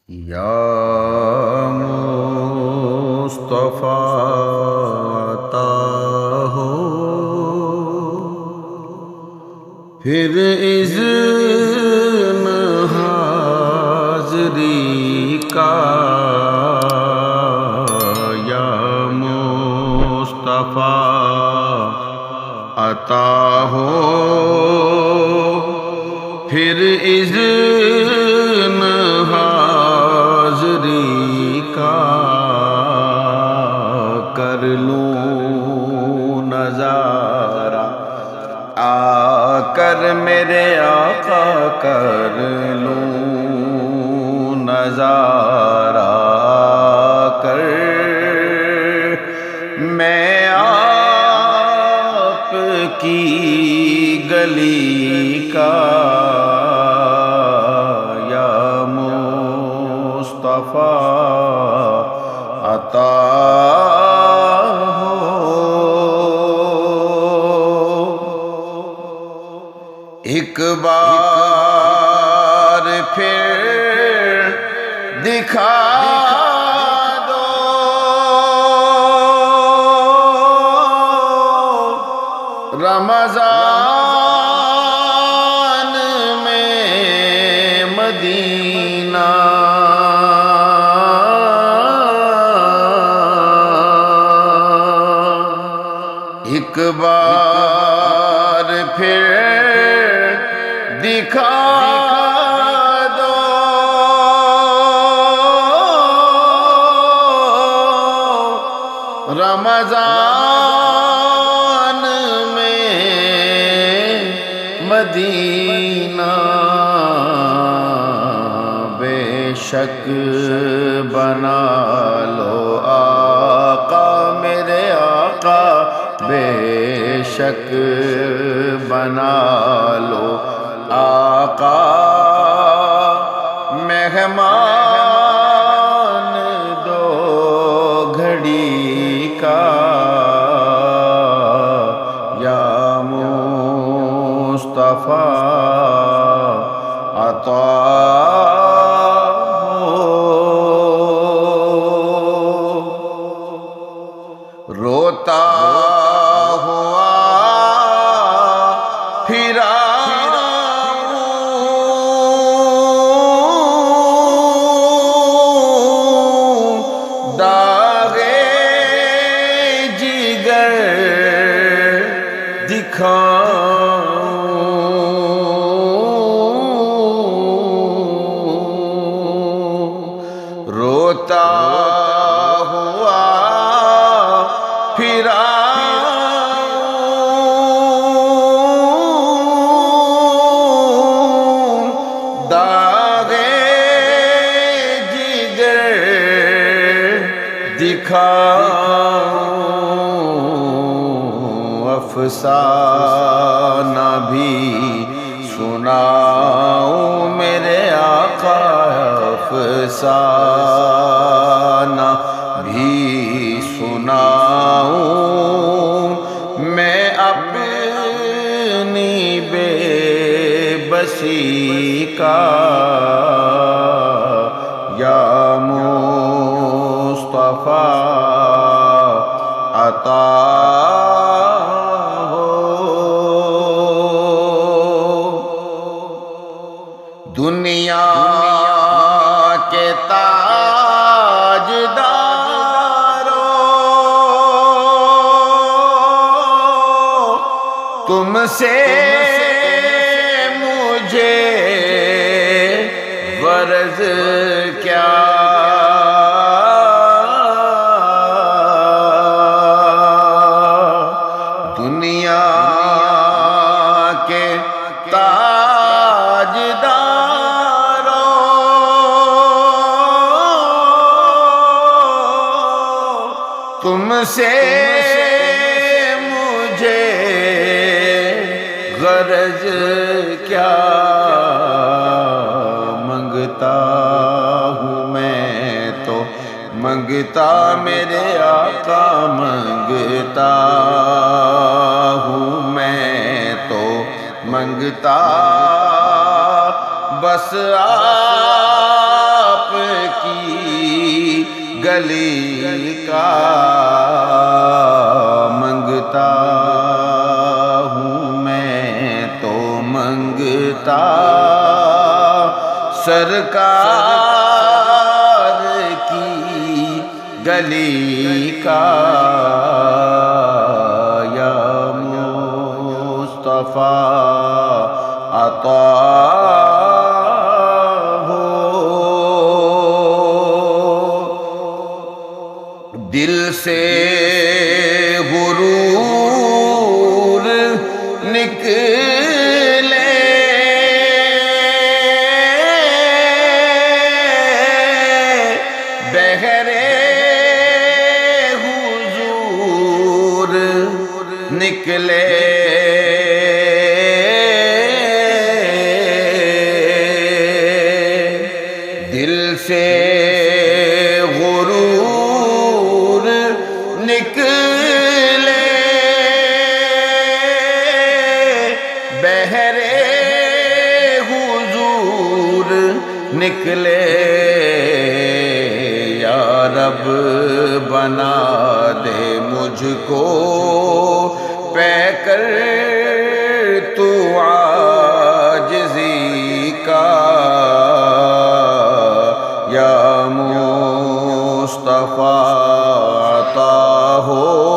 یا مصطفیٰ عطا ہو پھر اذن حاضری کا، یا مصطفیٰ عطا ہو پھر اذن حاضری کا، کر لوں نظارہ آ کر میرے آقا، کر لوں نظارہ کر میں آپ کی گلی کا، یا مصطفیٰ عطا ہو۔ ایک بار پھر دکھا دو رمضان میں مدینہ، ایک بار پھر دکھا دو رمضان میں مدینہ، بے شک بنا لو آقا میرے آقا، بے شک بنا لو آقا مہمان دو گھڑی کا، یا مصطفیٰ عطا ہو۔ روتا ہوا پھرا داغے جگر دکھاؤں، روتا ہوا پھرا داغے جگر دکھاؤں، افسانہ بھی سناؤں میرے آقا، افسانہ بھی سناؤں میں اپنی بے بسی کا، یا مصطفیٰ عطا ہو۔ دنیا کے تاجداروں، تم سے مجھے غرض کیا، دنیا کے تاجداروں، تم سے مجھے غرض کیا، منگتا ہوں میں تو منگتا میرے آقا، منگتا ہوں میں تو منگتا بس آپ گلی کا منگتا ہوں میں تو منگتا سرکار کی گلی کا یا مصطفیٰ عطا ہو دل سے غرور نکلے بہرے حضور نکلے دل سے غرور نکلے بہرے حضور نکلے یا رب بنا دے مجھ کو پیکر تو عاجزی کا یا مصطفیٰ عطا ہو